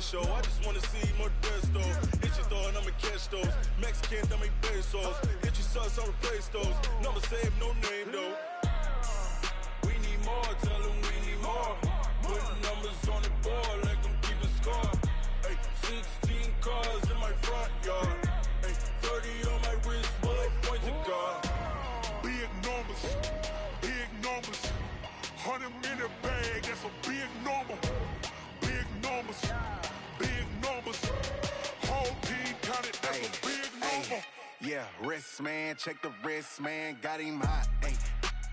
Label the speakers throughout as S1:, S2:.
S1: show. I just wanna see Modesto. Hit your thought, I'ma catch those. Mexican, that make pesos. Hit your sus, I'll replace those. Number save, no name though. We need more, tell them we need more. Putting numbers on the board like I'm keeping score. Ay, 16 cars in my front yard. Ay, 30 on my wrist, bullet point to God.
S2: Big numbers, 100 minute bag, that's a big number. Big numbers, whole team counted, that's a big number.
S3: Yeah, wrist man, check the wrist man, got him hot. Ay,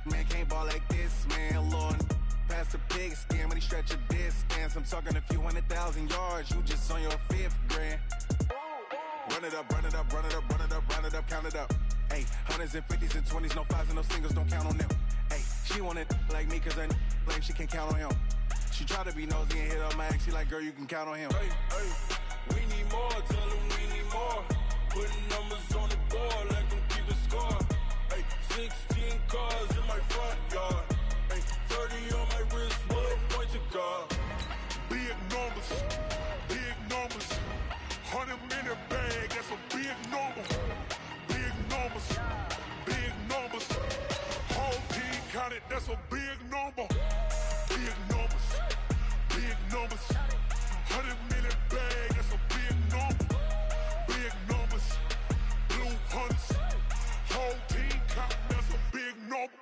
S3: man can't ball like this, man. Lord, past the pig skin when he stretch a distance. I'm talking a few 100,000 yards, you just on your 5th grand. Run it up, count it up. Ay, hundreds and 50s and 20s, no 5s and no singles, don't count on them. Ay, she want it like me, cause I blame she can't count on him. She try to be nosy and hit up my ex, she like, girl, you can count on him.
S1: Hey, hey, we need more, tell them we need more. Putting numbers on the board like I'm keeping score. Hey, 16 cars in my front yard. Hey, 30 on my wrist, bullet point to God.
S2: Big numbers, 100 minute bag, that's a big number. Big numbers, whole team counted, that's a big number. Big numbers, 100 minute bag, that's a big number. Big numbers, blue hunts, whole team counted, that's a big number.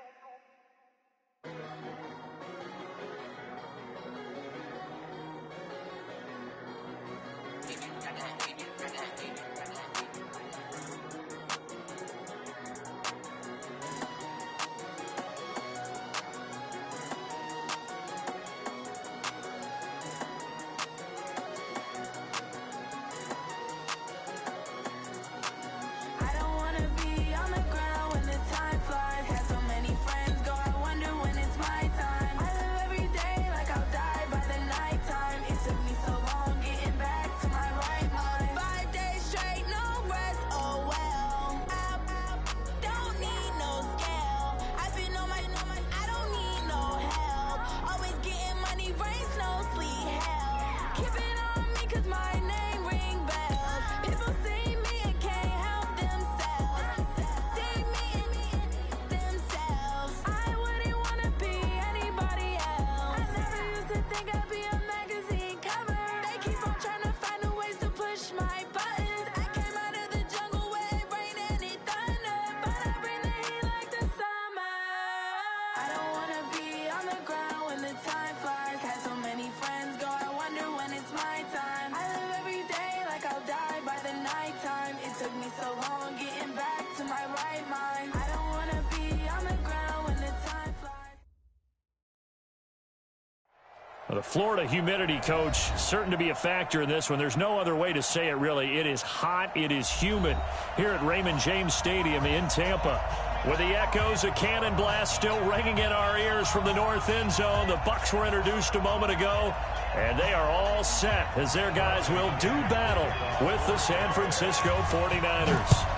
S4: The Florida humidity, coach, certain to be a factor in this one. There's no other way to say it, really. It is hot. It is humid here at Raymond James Stadium in Tampa. With the echoes of cannon blast still ringing in our ears from the north end zone. The Bucs were introduced a moment ago, and they are all set as their guys will do battle with the San Francisco 49ers.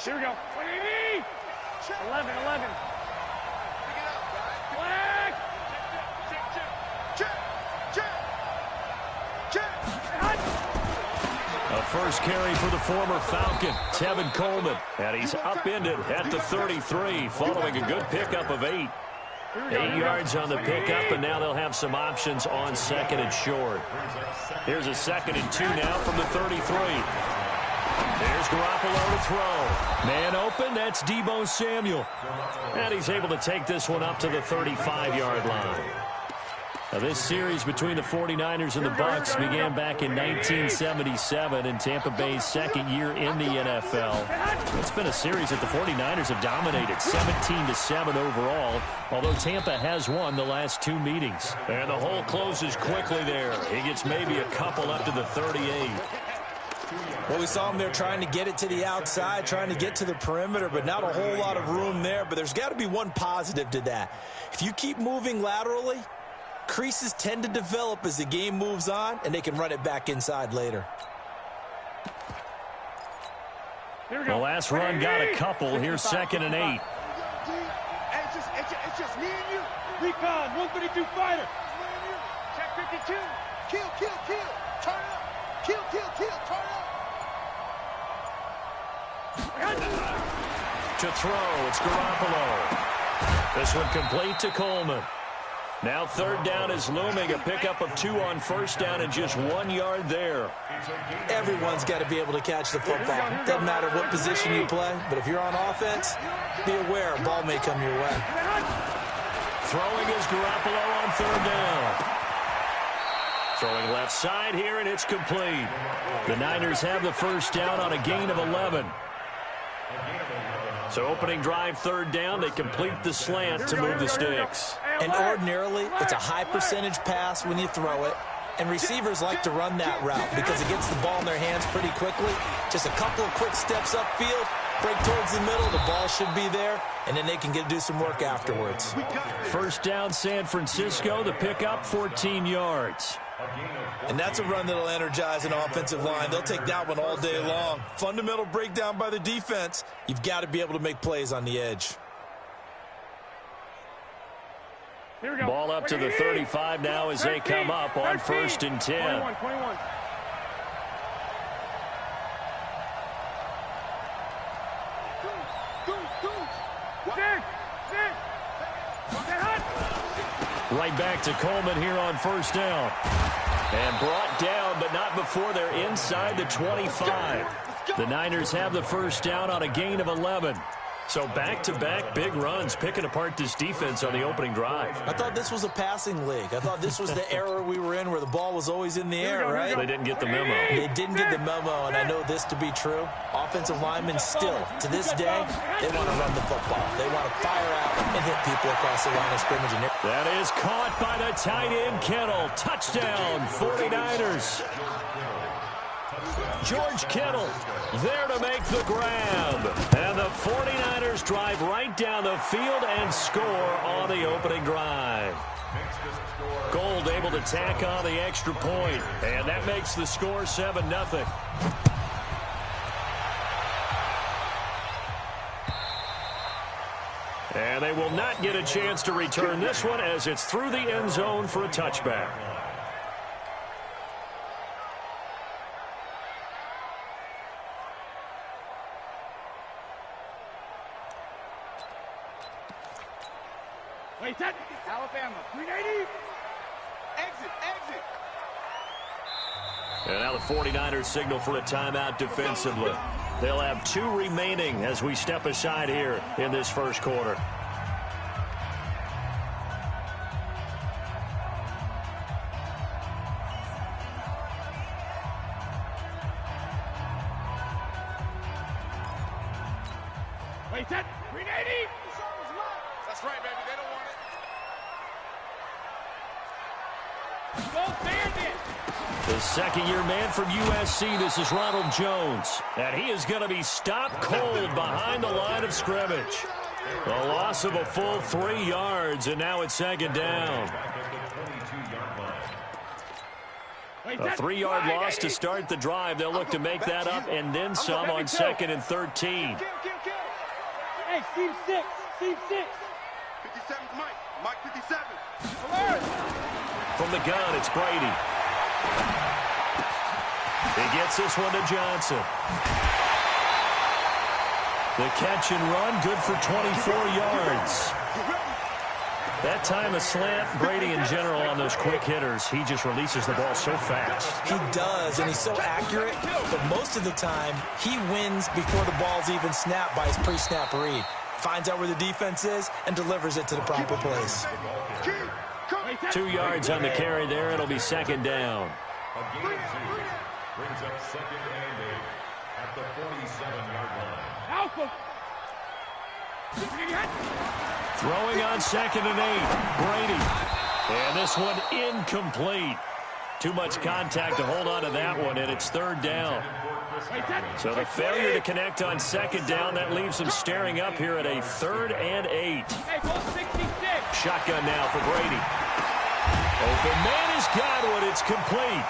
S5: Here we go. 11. Flag.
S4: A first carry for the former Falcon, Tevin Coleman. And he's upended at the 33 following a good pickup of 8. 8 yards on the pickup, and now they'll have some options on second and short. Here's a 2nd and 2 now from the 33. There's Garoppolo to throw. Man open, that's Deebo Samuel. And he's able to take this one up to the 35-yard line. Now, this series between the 49ers and the Bucs began back in 1977 in Tampa Bay's second year in the NFL. It's been a series that the 49ers have dominated, 17-7 overall, although Tampa has won the last 2 meetings. And the hole closes quickly there. He gets maybe a couple up to the 38.
S6: Well, we saw him there trying to get it to the outside, trying to get to the perimeter, but not a whole lot of room there. But there's got to be one positive to that. If you keep moving laterally, creases tend to develop as the game moves on, and they can run it back inside later.
S4: The last run got a couple. Here's 2nd and 8.
S5: It's just me and you. Recon, 132 fighter. Check 52. Kill. Turn up. Kill. Turn up.
S4: To throw, it's Garoppolo. This one complete to Coleman. Now 3rd down is looming. A pickup of 2 on 1st down and just 1 yard there.
S6: Everyone's got to be able to catch the football. Doesn't matter what position you play, but if you're on offense, be aware a ball may come your way.
S4: Throwing is Garoppolo on 3rd down. Throwing left side here, and it's complete. The Niners have the 1st down on a gain of 11. So opening drive 3rd down, they complete the slant to move the sticks.
S6: And ordinarily, it's a high percentage pass when you throw it. And receivers like to run that route because it gets the ball in their hands pretty quickly. Just a couple of quick steps upfield, break towards the middle, the ball should be there, and then they can do some work afterwards.
S4: 1st down San Francisco, the pickup 14 yards.
S6: And that's a run that'll energize an offensive line. They'll take that one all day long. Fundamental breakdown by the defense. You've got to be able to make plays on the edge.
S4: Ball up to the 35 now as they come up on 1st and 10.
S5: 21.
S4: Right back to Coleman here on 1st down. And brought down, but not before they're inside the 25. The Niners have the 1st down on a gain of 11. So back-to-back big runs, picking apart this defense on the opening drive.
S6: I thought this was a passing league. I thought this was the era we were in where the ball was always in the air, right?
S4: They didn't get the memo.
S6: They didn't get the memo, and I know this to be true. Offensive linemen still, to this day, they want to run the football. They want to fire out and hit people across the line of scrimmage.
S4: That is caught by the tight end, Kittle. Touchdown, 49ers. George Kittle there to make the grab. And the 49ers drive right down the field and score on the opening drive. Gold able to tack on the extra point, and that makes the score 7-0. And they will not get a chance to return this one as it's through the end zone for a touchback.
S5: Wait, that Alabama 380. Exit.
S4: And now the 49ers signal for a timeout defensively. They'll have 2 remaining as we step aside here in this first quarter.
S5: Wait, that 380. That's right, baby. They don't want it. Go Bandit.
S4: The second-year man from USC, this is Ronald Jones. And he is going to be stopped cold behind the line of scrimmage. A loss of a full 3 yards, and now it's 2nd down. A 3-yard loss to start the drive. They'll look to make that up and then some on 2nd and 13.
S5: Hey, Steve 6. 57 Mike 57. Alert.
S4: From the gun, it's Brady. He gets this one to Johnson. The catch and run, good for 24 yards. That time a slant, Brady in general on those quick hitters, he just releases the ball so fast.
S6: He does, and he's so accurate, but most of the time, he wins before the ball's even snapped by his pre-snap read. Finds out where the defense is and delivers it to the proper place.
S4: 2 yards on the carry there. It'll be 2nd down.
S2: Brings up 2nd and 8 at the 47-yard line.
S5: Alpha.
S4: Throwing on 2nd and 8. Brady. And this one incomplete. Too much contact to hold on to that one, and it's 3rd down. So the failure to connect on second down, that leaves him staring up here at a 3rd and 8. Shotgun now for Brady. Open man is Godwin. It's complete.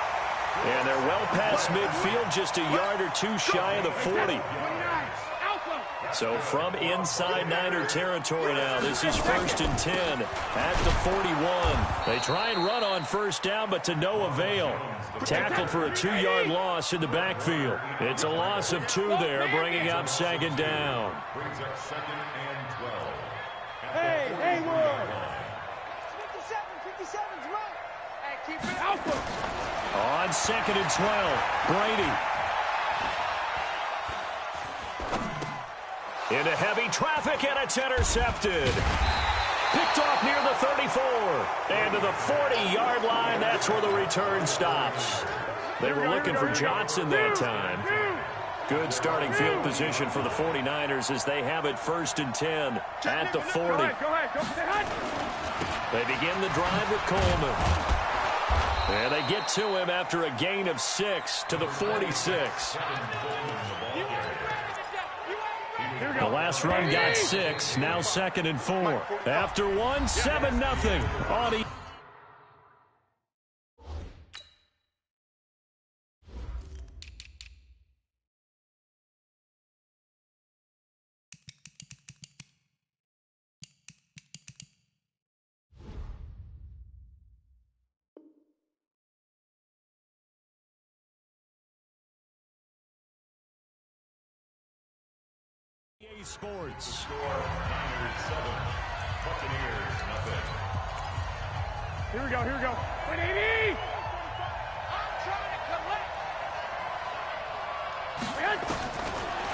S4: And they're well past midfield, just a yard or two shy of the 40. So from inside Niner territory now, this is 1st and 10 at the 41. They try and run on first down, but to no avail. Tackled for a 2-yard loss in the backfield. It's a loss of 2 there, bringing up 2nd down.
S5: Hey, Haywood! 57's right. Hey, keep it alpha.
S4: On 2nd and 12, Brady. Into heavy traffic, and it's intercepted. Picked off near the 34. And to the 40-yard line, that's where the return stops. They were looking for Johnson that time. Good starting field position for the 49ers as they have it 1st and 10 at the 40. They begin the drive with Coleman. And they get to him after a gain of 6 to the 46. The last run got 6. Now 2nd and 4. After 1, 7-0 on Sports.
S5: Here we go. 180!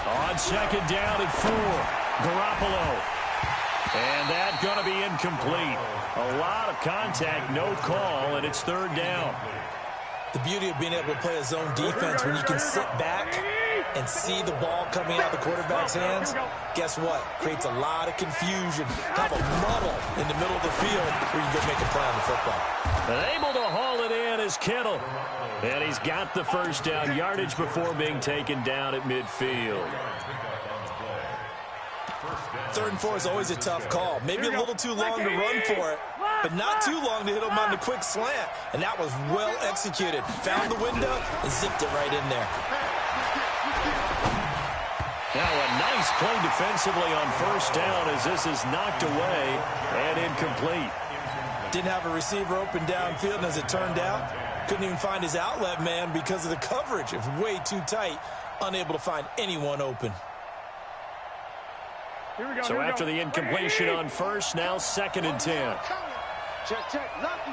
S4: On 2nd down and 4, Garoppolo. And that's going to be incomplete. A lot of contact, no call, and it's 3rd down.
S6: The beauty of being able to play a zone defense when you can sit back and see the ball coming out of the quarterback's hands, guess what? Creates a lot of confusion. Have a muddle in the middle of the field where you can go make a play on the football.
S4: And able to haul it in is Kittle. And he's got the 1st down yardage before being taken down at midfield.
S6: 3rd and 4 is always a tough call. Maybe a little too long to run for it, but not too long to hit him on the quick slant. And that was well executed. Found the window and zipped it right in there.
S4: Now a nice play defensively on 1st down as this is knocked away and incomplete.
S6: Didn't have a receiver open downfield, and as it turned out, couldn't even find his outlet man because of the coverage. It was way too tight, unable to find anyone open.
S4: So after the incompletion on 1st, now 2nd and 10.
S5: Check. Lucky.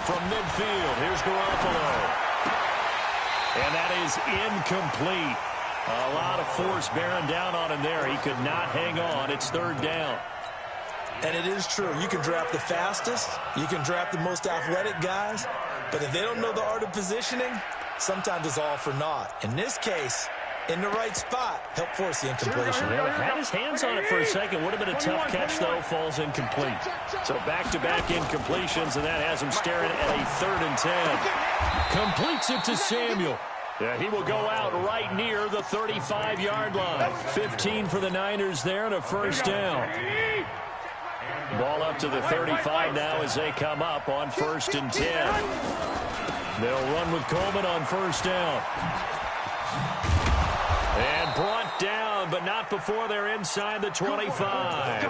S4: From midfield, here's Garoppolo. And that is incomplete. A lot of force bearing down on him there. He could not hang on. It's 3rd down.
S6: And it is true. You can draft the fastest. You can draft the most athletic guys. But if they don't know the art of positioning, sometimes it's all for naught. In this case, in the right spot, help force the incompletion.
S4: Well, had his hands on it for a second. Would have been a tough catch, though. Falls incomplete. So back-to-back incompletions, and that has him staring at a 3rd and 10. Completes it to Samuel. Yeah, he will go out right near the 35-yard line. 15 for the Niners there and a 1st down. Ball up to the 35 now as they come up on 1st and 10. They'll run with Coleman on 1st down. And brought down, but not before they're inside the 25.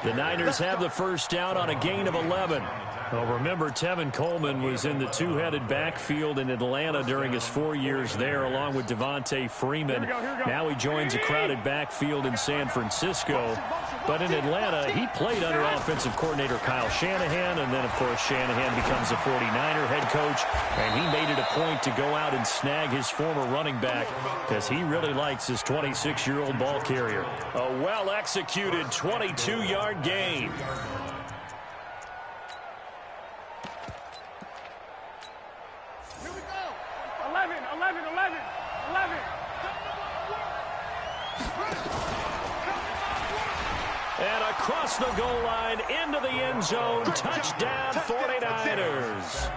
S4: The Niners have the 1st down on a gain of 11. Well, remember, Tevin Coleman was in the 2-headed backfield in Atlanta during his 4 years there, along with Devontae Freeman. Now he joins a crowded backfield in San Francisco. But in Atlanta, he played under offensive coordinator Kyle Shanahan, and then, of course, Shanahan becomes a 49er head coach, and he made it a point to go out and snag his former running back because he really likes his 26-year-old ball carrier. A well-executed 22-yard gain. And across the goal line, into the end zone, touchdown 49ers.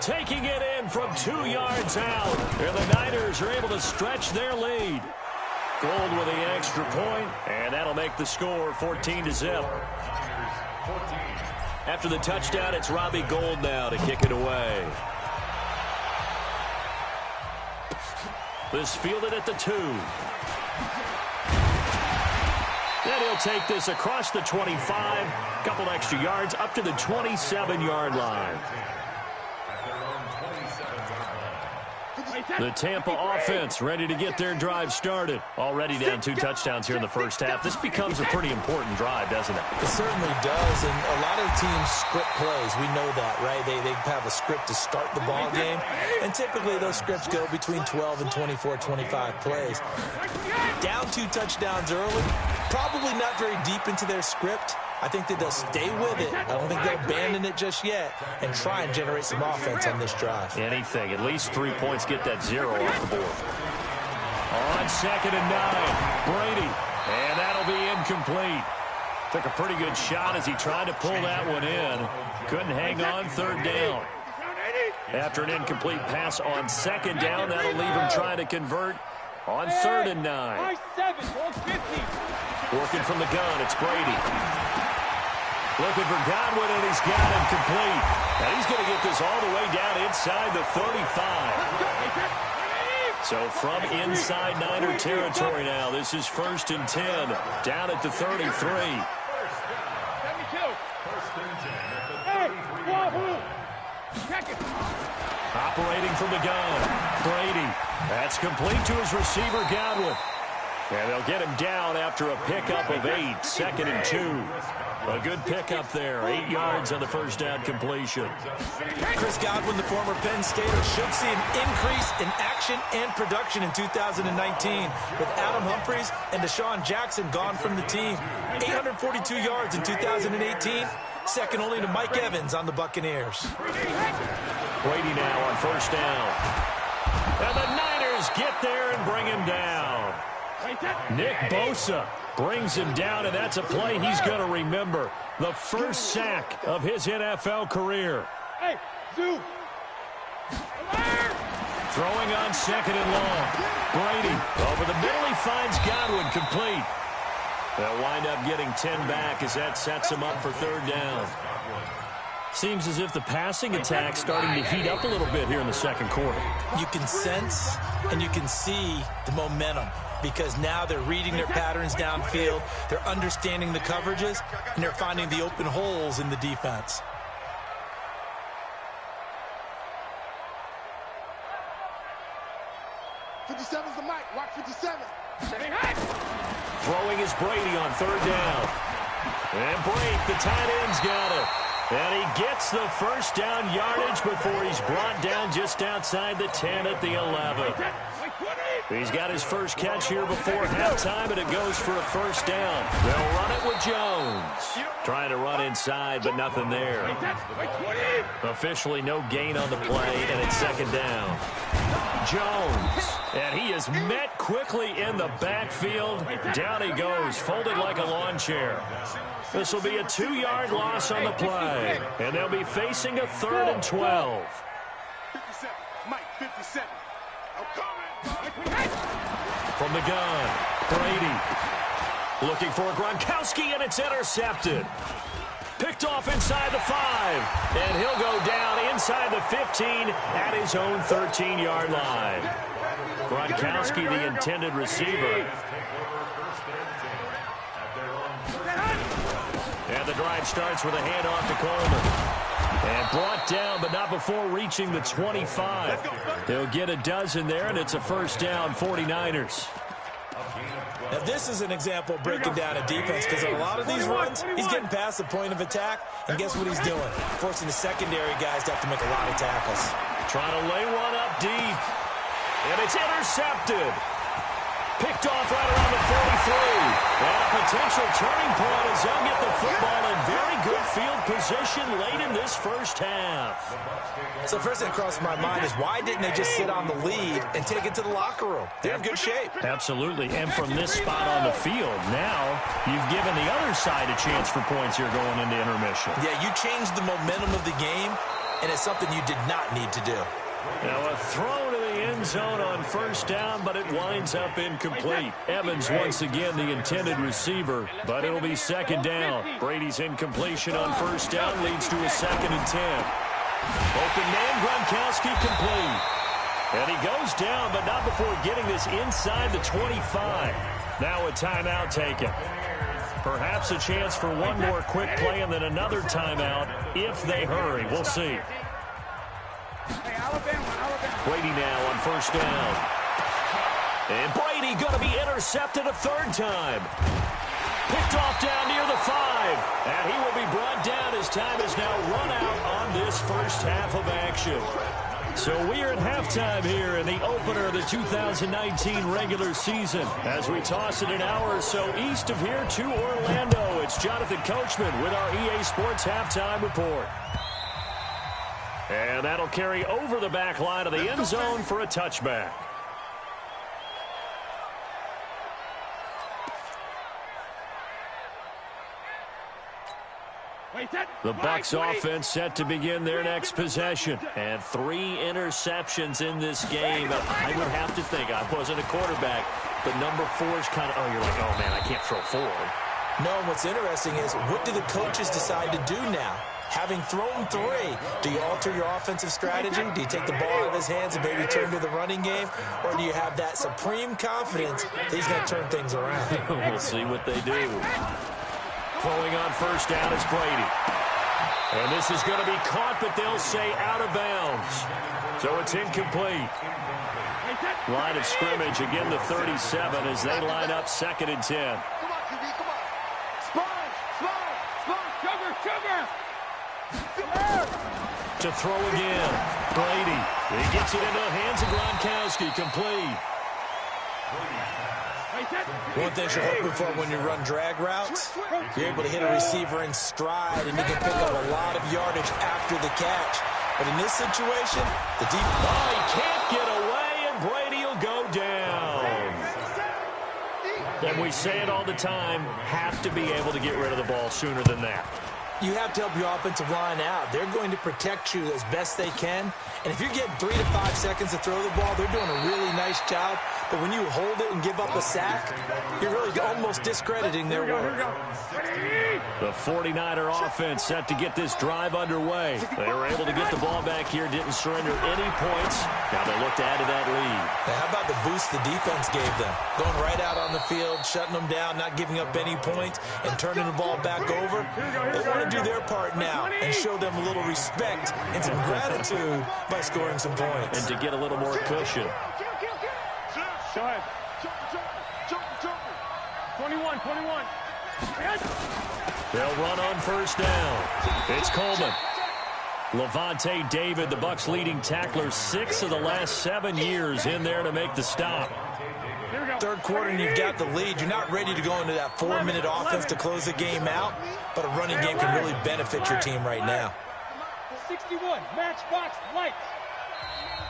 S4: Taking it in from 2 yards out. And the Niners are able to stretch their lead. Gold with the extra point, and that'll make the score 14-0. After the touchdown, it's Robbie Gould now to kick it away. This fielded at the 2. Then he'll take this across the 25, couple extra yards, up to the 27-yard line. The Tampa offense ready to get their drive started. Already down 2 touchdowns here in the first half. This becomes a pretty important drive, doesn't it?
S6: It certainly does, and a lot of teams script plays. We know that, right? They have a script to start the ball game, and typically those scripts go between 12 and 24, 25 plays. Down 2 touchdowns early, probably not very deep into their script. I think that they'll stay with it. I don't think they'll abandon it just yet and try and generate some offense on this drive.
S4: Anything. At least 3 points, get that 0 off the board. On 2nd and 9, Brady. And that'll be incomplete. Took a pretty good shot as he tried to pull that one in. Couldn't hang on 3rd down. After an incomplete pass on 2nd down, that'll leave him trying to convert on 3rd and 9. Working from the gun, it's Brady. Looking for Godwin, and he's got him complete. And he's going to get this all the way down inside the 35. So from inside Niner territory now, this is 1st and 10, down at the 33. Operating from the gun, Brady. That's complete to his receiver, Godwin. And they'll get him down after a pickup of 8, 2nd and 2. A good pickup there, 8 yards on the first down completion.
S6: Chris Godwin, the former Penn Stater, should see an increase in action and production in 2019 with Adam Humphries and Deshaun Jackson gone from the team. 842 yards in 2018, second only to Mike Evans on the Buccaneers.
S4: Brady now on 1st down. And the Niners get there and bring him down. Nick Bosa brings him down, and that's a play he's going to remember. The first sack of his NFL career. Throwing on 2nd and long. Brady over the middle. He finds Godwin complete. They'll wind up getting 10 back as that sets him up for 3rd down. Seems as if the passing attack's starting to heat up a little bit here in the 2nd quarter.
S6: You can sense and you can see the momentum, because now they're reading their patterns downfield, they're understanding the coverages, and they're finding the open holes in the defense.
S5: '57's the mic. Watch 57.
S4: Throwing is Brady on 3rd down. And Brake, the tight end's got it. And he gets the first down yardage before he's brought down just outside the 10 at the 11. He's got his first catch here before halftime, and it goes for a first down. They'll run it with Jones. Trying to run inside, but nothing there. Officially no gain on the play, and it's 2nd down. Jones, and he is met quickly in the backfield. Down he goes, folded like a lawn chair. This will be a 2-yard loss on the play, and they'll be facing a 3rd and 12.
S5: 57, Mike, 57. I'm coming.
S4: From the gun, Brady looking for Gronkowski, and it's intercepted. Picked off inside the 5, and he'll go down inside the 15 at his own 13-yard line. Gronkowski, the intended receiver. And the drive starts with a handoff to Coleman. And brought down, but not before reaching the 25. They'll get a dozen there, and it's a first down, 49ers.
S6: Now, this is an example of breaking down a defense, because a lot of these runs, he's getting past the point of attack, and guess what he's doing? Forcing the secondary guys to have to make a lot of tackles.
S4: Trying to lay one up deep, and it's intercepted. Picked off right around the 43. And a potential turning point as they'll get the football in very good field position late in this first half.
S6: So first thing that crossed my mind is why didn't they just sit on the lead and take it to the locker room? They're in good shape.
S4: Absolutely. And from this spot on the field, now you've given the other side a chance for points here going into intermission.
S6: Yeah, you changed the momentum of the game, and it's something you did not need to do.
S4: Now a throw to the end zone on first down, but it winds up incomplete. Evans once again the intended receiver, but it'll be second down. Brady's incompletion on first down leads to a 2nd and 10. Open man, Gronkowski complete. And he goes down, but not before getting this inside the 25. Now a timeout taken. Perhaps a chance for one more quick play and then another timeout if they hurry. We'll see. Brady now on first down. And Brady going to be intercepted a 3rd time. Picked off down near the 5. And he will be brought down as time is now run out on this first half of action. So we are at halftime here in the opener of the 2019 regular season. As we toss it an hour or so east of here to Orlando, it's Jonathan Coachman with our EA Sports Halftime Report. And that'll carry over the back line of the end zone for a touchback. The Bucs offense set to begin their next possession. And 3 interceptions in this game. I would have to think, I wasn't a quarterback, but number 4 is kind of, you're like, oh, man, I can't throw 4.
S6: No, and what's interesting is, what do the coaches decide to do now? Having thrown 3, do you alter your offensive strategy? Do you take the ball out of his hands and maybe turn to the running game? Or do you have that supreme confidence that he's going to turn things around?
S4: We'll see what they do. Throwing on first down is Brady. And this is going to be caught, but they'll say out of bounds. So it's incomplete. Line of scrimmage, again the 37 as they line up 2nd and 10.
S5: Come on, QB, come on. Sponge, sugar.
S4: To throw again. Brady. He gets it into the hands of Gronkowski. Complete.
S6: One thing you're hoping for when you run drag routes, you're able to hit a receiver in stride, and you can pick up a lot of yardage after the catch. But in this situation, the deep...
S4: Oh, he can't get away, and Brady will go down. And we say it all the time, have to be able to get rid of the ball sooner than that.
S6: You have to help your offensive line out. They're going to protect you as best they can. And if you're getting 3 to 5 seconds to throw the ball, they're doing a really nice job. But when you hold it and give up a sack, you're really almost discrediting their work.
S4: The 49er offense set to get this drive underway. They were able to get the ball back here, didn't surrender any points. Now they look to add to that lead.
S6: Now, how about the boost the defense gave them? Going right out on the field, shutting them down, not giving up any points, and turning the ball back over. They want to do their part now and show them a little respect and some gratitude by scoring some points.
S4: And to get a little more cushion.
S5: 21.
S4: They'll run on first down. It's Coleman. Levante David, the Bucs leading tackler, 6 of the last 7 years in there to make the stop.
S6: 3rd quarter and you've got the lead. You're not ready to go into that 4-minute offense to close the game out, but a running game can really benefit your team right now.
S5: 61, matchbox, lights.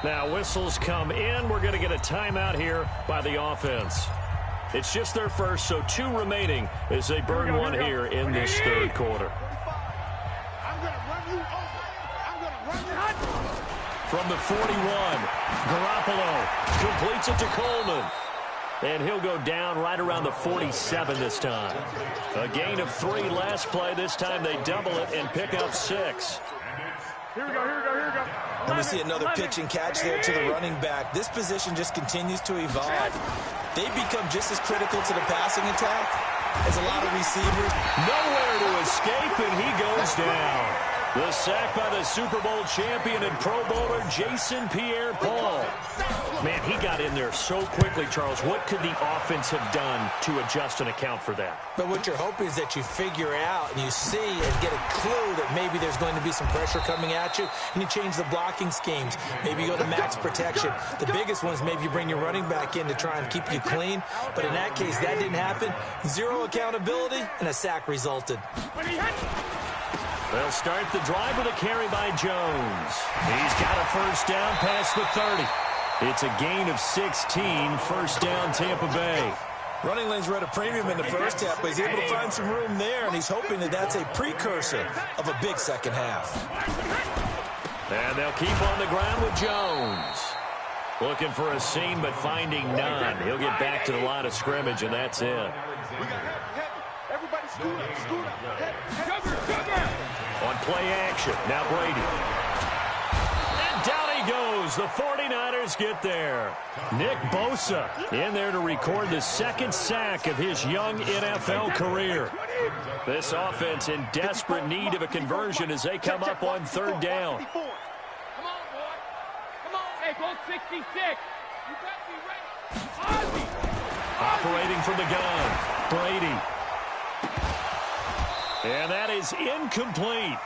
S4: Now whistles come in. We're going to get a timeout here by the offense. It's just their first, so 2 remaining as they burn one here in this 3rd quarter.
S5: I'm going to run you over. I'm going to run you out.
S4: From the 41, Garoppolo completes it to Coleman. And he'll go down right around the 47 this time. A gain of 3 last play. This time they double it and pick up 6.
S5: Here we go.
S6: And we see another pitch and catch there to the running back. This position just continues to evolve. They become just as critical to the passing attack as a lot of receivers.
S4: Nowhere to escape, and he goes down. The sack by the Super Bowl champion and Pro Bowler Jason Pierre-Paul. Man, he got in there so quickly, Charles. What could the offense have done to adjust and account for that?
S6: But what you're hoping is that you figure out and you see and get a clue that maybe there's going to be some pressure coming at you, and you change the blocking schemes. Maybe you go to max protection. The biggest one is maybe you bring your running back in to try and keep you clean. But in that case, that didn't happen. Zero accountability, and a sack resulted.
S4: They'll start the drive with a carry by Jones. He's got a first down past the 30. It's a gain of 16, first down Tampa Bay.
S6: Running lanes were at a premium in the first half, but he's able to find some room there, and he's hoping that that's a precursor of a big second half.
S4: And they'll keep on the ground with Jones. Looking for a seam, but finding none. He'll get back to the line of scrimmage, and that's it.
S5: Everybody scoot up. Cover.
S4: On play action, now Brady. And down he goes. The 49ers get there. Nick Bosa in there to record the second sack of his young NFL career. This offense in desperate need of a conversion as they come up on third down.
S5: Come on, boy. Come on. Hey, go 66. You better be ready.
S4: Operating from the gun, Brady. And that is incomplete.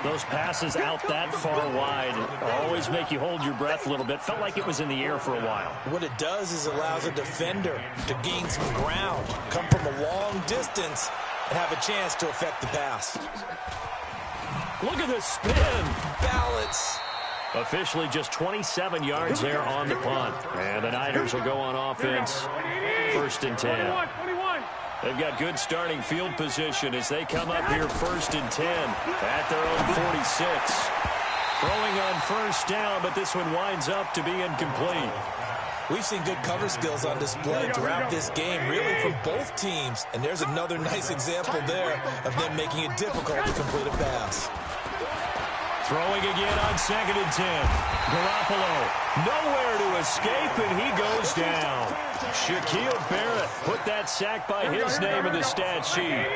S4: Those passes out that far wide always make you hold your breath a little bit. Felt like it was in the air for a while.
S6: What it does is allows a defender to gain some ground, come from a long distance, and have a chance to affect the pass.
S4: Look at the spin.
S6: Balance.
S4: Officially just 27 yards there on the punt. And the Niners will go on offense. First and 10. They've got good starting field position as they come up here first and 10 at their own 46. Throwing on first down, but this one winds up to be incomplete.
S6: We've seen good cover skills on display throughout this game, really from both teams. And there's another nice example there of them making it difficult to complete a pass.
S4: Throwing again on second and 10. Garoppolo nowhere to escape, and he goes down. Shaquille Barrett put that sack by his name in the stat sheet.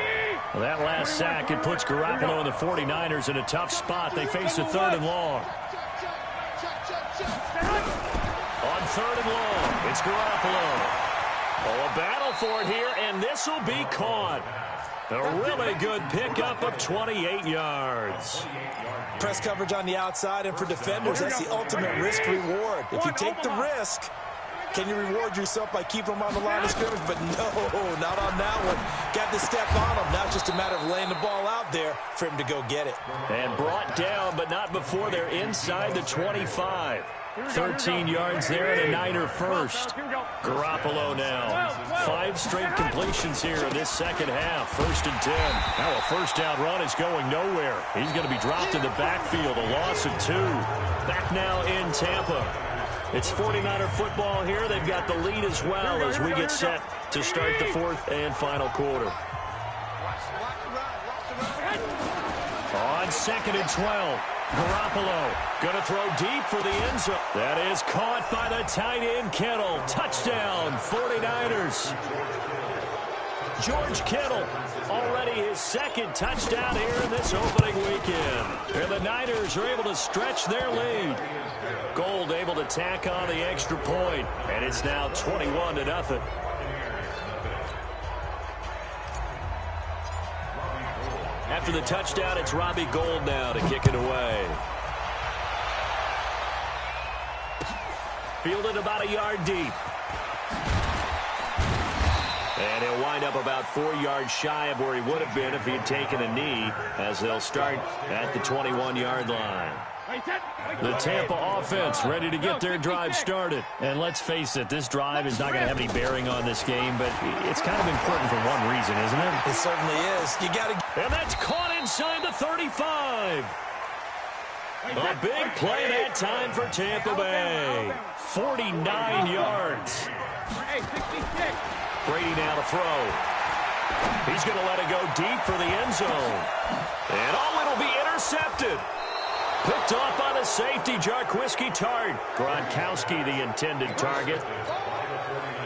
S4: Well, that last sack, it puts Garoppolo and the 49ers in a tough spot. They face a third and long. On third and long, it's Garoppolo. Oh, a battle for it here, and this will be caught. A really good pickup of 28 yards.
S6: Press coverage on the outside, and for defenders, that's the ultimate risk-reward. If you take the risk, can you reward yourself by keeping them on the line of scrimmage? But no, not on that one. Got to step on them. Now it's just a matter of laying the ball out there for him to go get it. And
S4: brought down, but not before they're inside the 25. 13 yards there and a Niner first. Garoppolo now. 5 straight completions here in this second half. First and 10. Now a first down run is going nowhere. He's going to be dropped in the backfield. A loss of 2. Back now in Tampa. It's 49er football here. They've got the lead as well as we get set to start the fourth and final quarter. On second and 12. Garoppolo going to throw deep for the end zone. That is caught by the tight end, Kittle. Touchdown, 49ers. George Kittle, already his second touchdown here in this opening weekend. And the Niners are able to stretch their lead. Gold able to tack on the extra point, and it's now 21-0. After the touchdown, it's Robbie Gould now to kick it away. Fielded about a yard deep. And he'll wind up about 4 yards shy of where he would have been if he had taken a knee, as they'll start at the 21-yard line. The Tampa offense ready to get their drive started. And let's face it, this drive is not going to have any bearing on this game, but it's kind of important for one reason, isn't it?
S6: It certainly is. You got to.
S4: And that's caught inside the 35. A big play that time for Tampa Bay. 49 yards. Brady now to throw. He's going to let it go deep for the end zone. And it'll be intercepted. Picked off by the safety, Jarquiski Tart. Gronkowski, the intended target.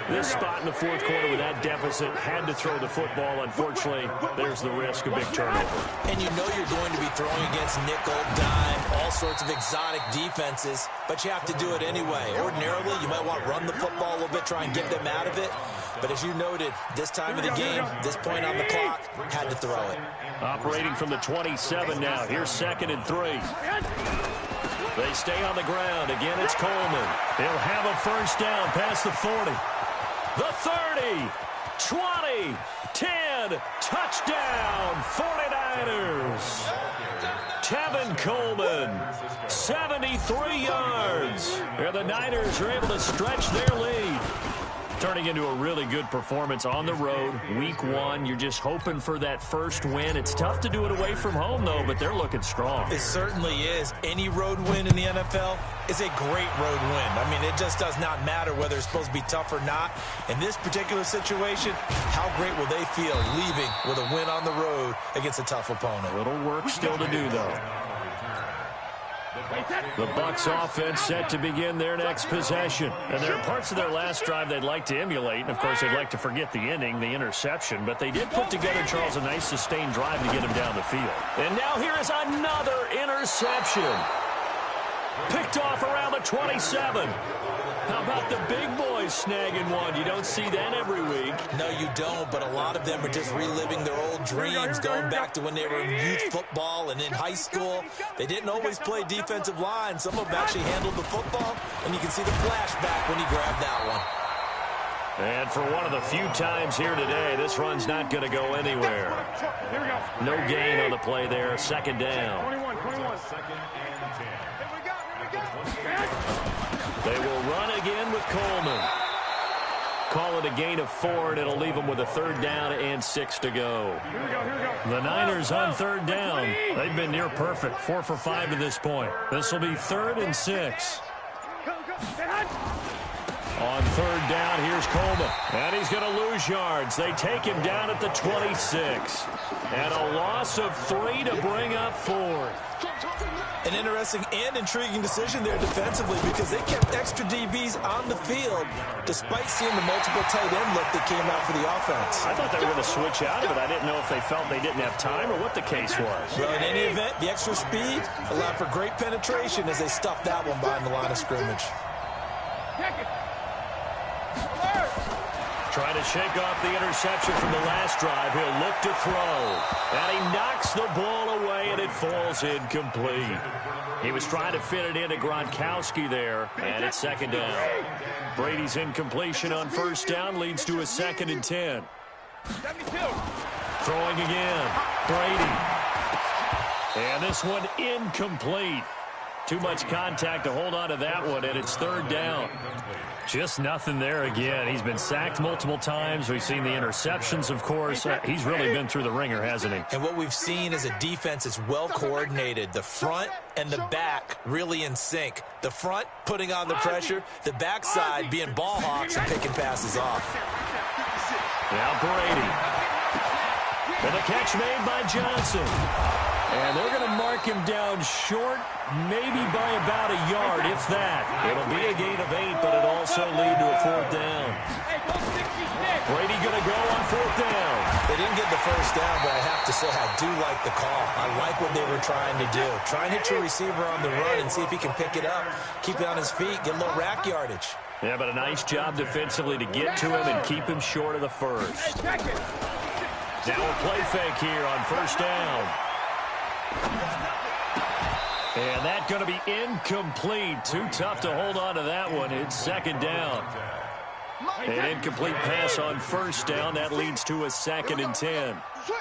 S4: This spot in the fourth quarter with that deficit, had to throw the football. Unfortunately, there's the risk of big turnover.
S6: And you know you're going to be throwing against nickel, dime, all sorts of exotic defenses, but you have to do it anyway. Ordinarily, you might want to run the football a little bit, try and get them out of it. But as you noted, this time of the game, this point on the clock, had to throw it.
S4: Operating from the 27 now. Here's 2nd and 3. They stay on the ground. Again, it's Coleman. He'll have a first down past the 40. The 30, 20, 10, touchdown, 49ers. Tevin Coleman, 73 yards. And the Niners are able to stretch their lead. Turning into a really good performance on the road. Week 1, you're just hoping for that first win. It's tough to do it away from home, though, but they're looking strong.
S6: It certainly is. Any road win in the NFL is a great road win. I mean, it just does not matter whether it's supposed to be tough or not. In this particular situation, how great will they feel leaving with a win on the road against a tough opponent?
S4: A little work still to do, though. The Bucs offense set to begin their next possession. And there are parts of their last drive they'd like to emulate. And, of course, they'd like to forget the ending, the interception. But they did put together, Charles, a nice sustained drive to get him down the field. And now here is another interception. Picked off around the 27. How about the big boys snagging one? You don't see that every week.
S6: No, you don't, but a lot of them are just reliving their old dreams, going back to when they were in youth football and in high school. They didn't always play defensive line. Some of them actually handled the football, and you can see the flashback when he grabbed that one.
S4: And for one of the few times here today, this run's not going to go anywhere. No gain on the play there. 2nd down.
S5: 21.
S4: They will run again with Coleman. Call it a gain of 4, and it'll leave them with a 3rd down and 6 to go. The Niners on 3rd down. They've been near perfect, 4 for 5 to this point. This will be 3rd and 6. On 3rd down, here's Coleman. And he's going to lose yards. They take him down at the 26. And a loss of 3 to bring up 4th.
S6: An interesting and intriguing decision there defensively because they kept extra DBs on the field despite seeing the multiple tight end look that came out for the offense.
S4: I thought they were going to switch out of it. I didn't know if they felt they didn't have time or what the case was.
S6: Well, in any event, the extra speed allowed for great penetration as they stuffed that one behind the line of scrimmage.
S4: Trying to shake off the interception from the last drive. He'll look to throw. And he knocks the ball away, and it falls incomplete. He was trying to fit it into Gronkowski there, and it's 2nd down. Brady's incompletion on 1st down leads to a 2nd and 10.
S5: 72.
S4: Throwing again. Brady. And this one incomplete. Too much contact to hold on to that one, and it's 3rd down. Just nothing there again. He's been sacked multiple times. We've seen the interceptions, of course. He's really been through the ringer, hasn't he?
S6: And what we've seen is a defense that's well coordinated. The front and the back really in sync. The front putting on the pressure. The backside being ball hawks and picking passes off.
S4: Now Brady. And the catch made by Johnson. And they're going to mark him down short, maybe by about a yard, if that. It'll be a gain of 8, but it'll also lead to a 4th down. Brady going to go on 4th down.
S6: They didn't get the first down, but I have to say I do like the call. I like what they were trying to do. Try and hit your receiver on the run and see if he can pick it up, keep it on his feet, get a little rack yardage.
S4: Yeah, but a nice job defensively to get to him and keep him short of the first. Now a play fake here on 1st down. And that's going to be incomplete. Too tough to hold on to that one. It's 2nd down. An incomplete pass on 1st down. That leads to a 2nd and 10.
S5: Switch.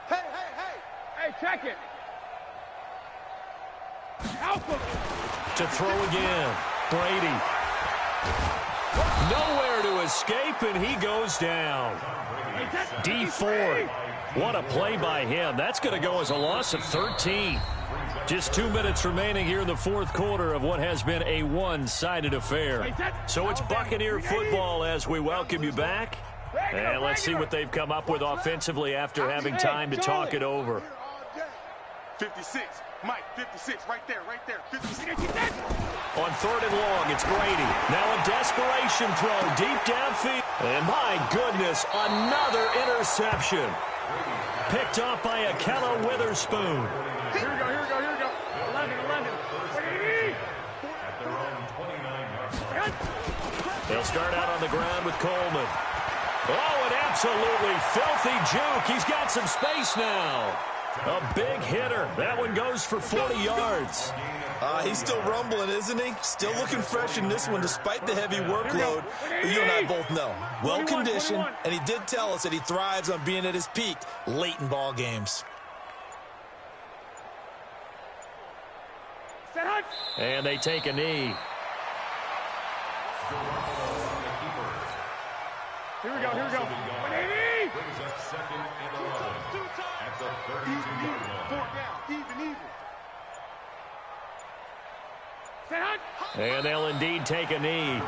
S5: Hey, check it.
S4: To throw again. Brady. Nowhere to escape, and he goes down. D Ford. What a play by him. That's going to go as a loss of 13. Just 2 minutes remaining here in the fourth quarter of what has been a one-sided affair. So it's Buccaneer football as we welcome you back. And let's see what they've come up with offensively after having time to talk it over.
S2: 56. Mike, 56. Right there. 56.
S4: On 3rd and long, it's Brady. Now a desperation throw deep downfield. And my goodness, another interception. Picked off by Akella Witherspoon.
S5: Here we go. 11.
S7: At their own 29-yard line.
S4: They'll start out on the ground with Coleman. Oh, an absolutely filthy juke. He's got some space now. A big hitter. That one goes for 40 yards.
S6: He's still rumbling, isn't he? Still looking fresh in this one despite the heavy workload. But you and I both know. Well-conditioned, and he did tell us that he thrives on being at his peak late in ball games.
S4: And they take a knee.
S5: Here we go.
S7: Brings up 2nd and 11 at the 32-yard line.
S5: 4th down. Even.
S4: And they'll indeed take a knee.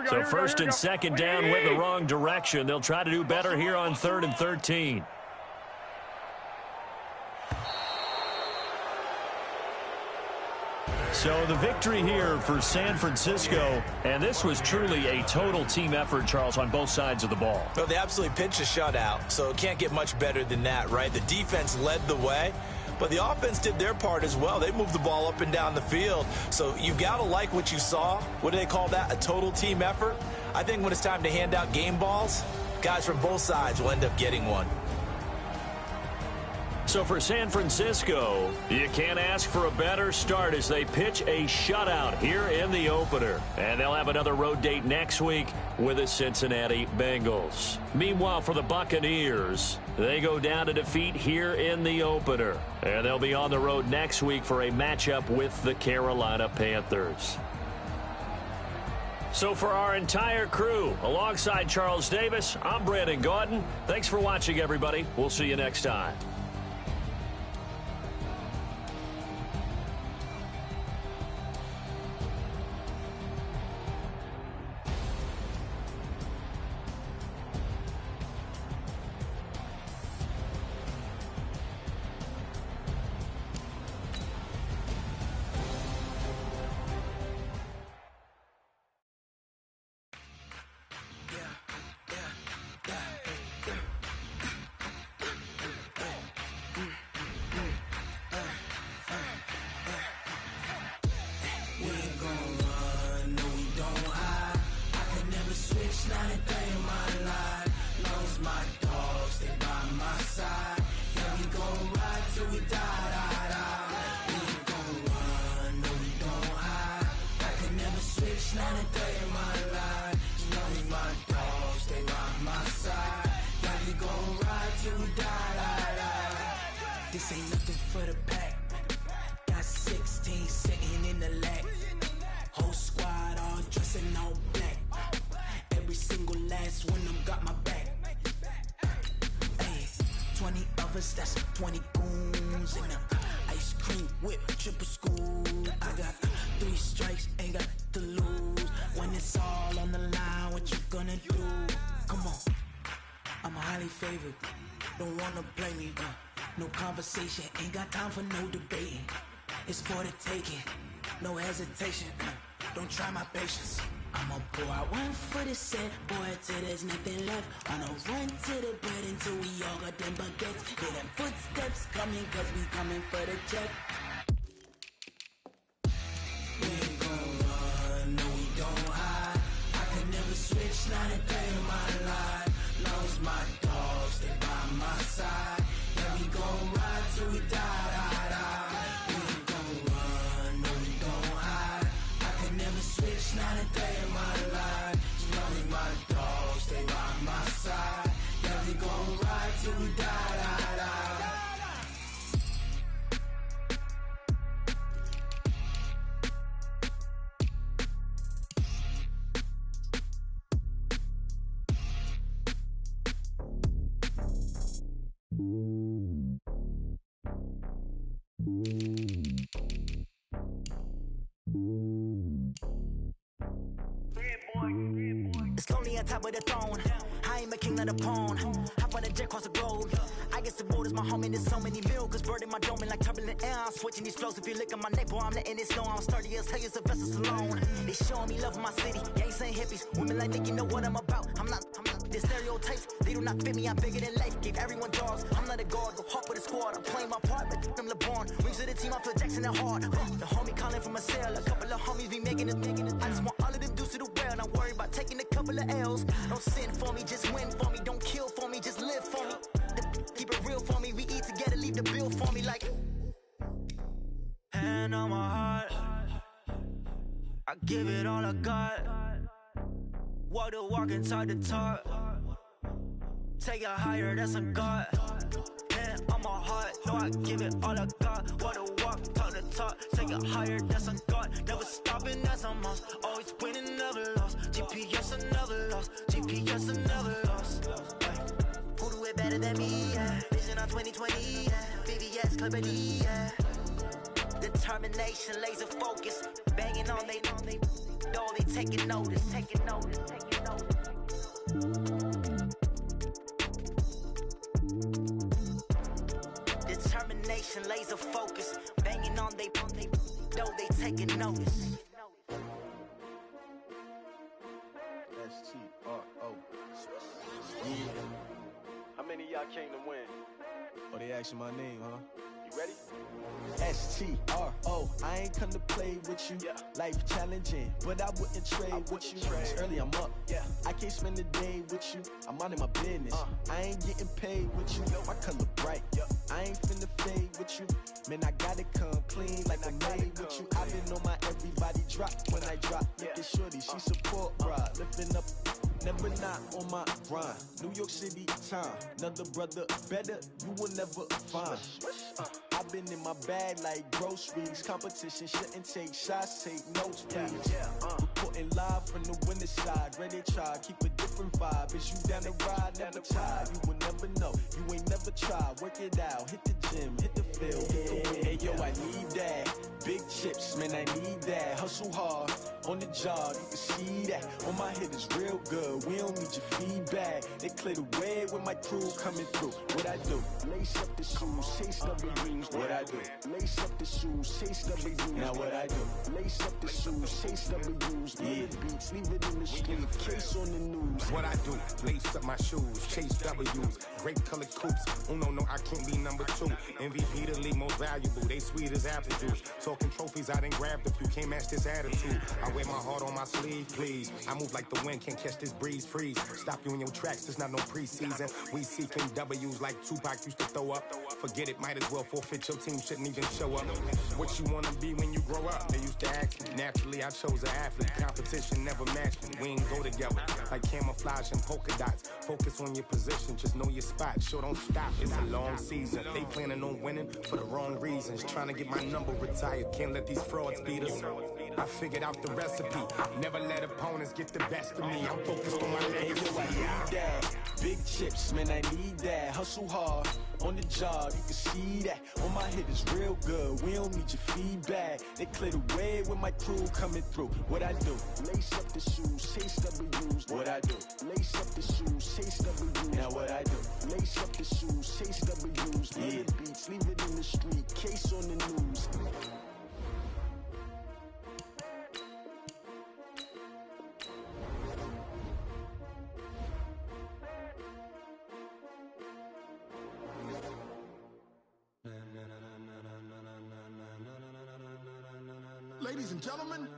S4: So 1st and 2nd down went the wrong direction. They'll try to do better here on 3rd and 13. So the victory here for San Francisco, and this was truly a total team effort, Charles, on both sides of the ball.
S6: Well, they absolutely pitched a shutout, so it can't get much better than that, right? The defense led the way, but the offense did their part as well. They moved the ball up and down the field, so you've got to like what you saw. What do they call that? A total team effort? I think when it's time to hand out game balls, guys from both sides will end up getting one.
S4: So for San Francisco, you can't ask for a better start as they pitch a shutout here in the opener. And they'll have another road date next week with the Cincinnati Bengals. Meanwhile, for the Buccaneers, they go down to defeat here in the opener. And they'll be on the road next week for a matchup with the Carolina Panthers. So for our entire crew, alongside Charles Davis, I'm Brandon Gaudin. Thanks for watching, everybody. We'll see you next time.
S8: This ain't nothing for the pack. Got 16 sitting in the lap. Whole squad all dressing all black. Every single last one of them got my back. Hey, 20 of us, that's 20 goons in the ice cream whip, triple scoop. I got 3 strikes, ain't got to lose. When it's all on the line, what you gonna do? Come on, I'm highly favored. Don't wanna play me, no conversation, ain't got time for no debating. It's for the taking, no hesitation. Don't try my patience. I'ma pour out one for the set, boy, till there's nothing left. On a run to the bread until we all got them baguettes. Hear them footsteps coming, cause we coming for the check. We ain't gon' run, no we don't hide. I can never switch, not a day in my life. Long as my dogs stay by my side. Yeah, we gon' ride till we die. We ain't gon' run, no we don't hide. I can never switch, not a day in my life. As long as my dogs stay by my side. Yeah, we gon' ride till we die. not a pawn. Hop on a jet across the globe. I guess the road is my home and there's so many miracles burning my dome and like turbulent air. I'm switching these flows. If you look at my neck, boy, I'm letting it snow. I'm sturdy as hell, it's a vessel alone. They showing me love in my city. Gangs ain't hippies. Women like Nick, you know what I'm about. I'm not. The stereotypes, they do not fit me. I'm bigger than life. Gave everyone jaws. I'm not a guard. Go hop with the squad. I'm playing my part, but I'm LeBron. Wings of the team, I feel Jackson and hard. The homie calling from a cell. A couple of homies be making it. I just want all of them dudes to the well. Not worry about taking a couple of L's. Don't sin for me, just win for me. Don't kill for me, just live for me. Keep it real for me. We eat together, leave the bill for me like. Hand on my heart, I give it all I got. Walk the walk and talk the talk. Take it higher, that's a God. Hand on my heart, no, I give it all I got. Walk the walk, talk the talk. Take it higher, that's a God. Never stopping, that's a must. Always winning, never lost. GPS, I never lost. GPS, I never lost. Who do it better than me? Yeah. Vision on 2020, yeah. VVS, Clarity, yeah. Determination, laser focus. Banging on they door, they taking notice. Determination, laser focus. Banging on they door, they taking notice.
S3: S-T-R-O. Yeah.
S5: How many of y'all came to win?
S3: Oh, they asking my name, huh?
S5: You ready?
S3: S-T-R-O, I ain't come to play with you.
S5: Yeah.
S3: Life challenging, but I wouldn't trade with you. It's early, I'm up.
S5: Yeah.
S3: I can't spend the day with you. I'm minding my business. I ain't getting paid with you. My color bright. I ain't finna fade with you. Man, I gotta come clean like I made with you. I've been on my everybody drop when I drop. Look at shorty, she support bra. Lifting up, never not on my grind. New York City time, another brother better, you will never find. I've been in my bag like groceries. Competition shouldn't take shots, take notes, please. Reporting live from the winter side. Ready to try, keep a different vibe. Is you down the ride, never tired. You will never know, you ain't never tried. Work it out, hit the gym, hit the field, hit the win. Hey yo, I need that. Big chips, man, I need that. Hustle hard, on the job, you can see that. On my head is real good, we don't need your feedback. They clear the way with my crew coming through. What I do? Lace up the shoes, chase W's. What I do? Lace up the shoes, chase W's. Now what I do? Lace up the shoes, chase W's. Yeah, beats, leave it in the street, case on the news.
S9: What I do? Lace up my shoes, chase W's. Grape colored coops. Oh no, I can't be number 2. MVP the league most valuable. They sweet as apple juice. Talking trophies, I done grabbed a few. Can't match this attitude. I wear my heart on my sleeve, please. I move like the wind, can't catch this breeze. Freeze. Stop you in your tracks. It's not no preseason. We seeking W's like Tupac used to throw up. Forget it, might as well forfeit. Your team shouldn't even show up. What you wanna be when you grow up? They used to ask me. Naturally, I chose an athlete. Competition never matched me. We ain't go together like camouflage and polka dots. Focus on your position, just know your spot. Sure, don't stop. It's a long season. They planning on winning for the wrong reasons. Trying to get my number retired. Can't let these frauds beat us. I figured out the recipe. Never let opponents get the best of me. I'm focused on my legacy.
S3: I need that. Big chips, man, I need that. Hustle hard, on the job, you can see that. On my head is real good, we don't need your feedback. They clear the way with my crew coming through. What I do? Lace up the shoes, chase W's. What I do? Lace up the shoes, chase W's. Now what I do? Lace up the shoes, chase W's. Yeah, beats, leave it in the street, case on the news.
S2: Ladies and gentlemen,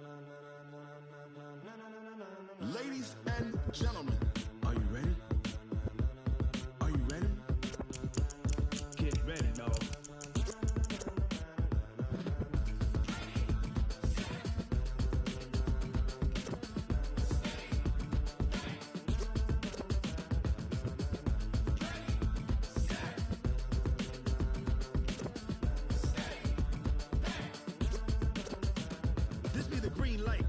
S2: ladies and gentlemen, are you ready? Are you ready?
S5: Get ready, dog. This be the green light.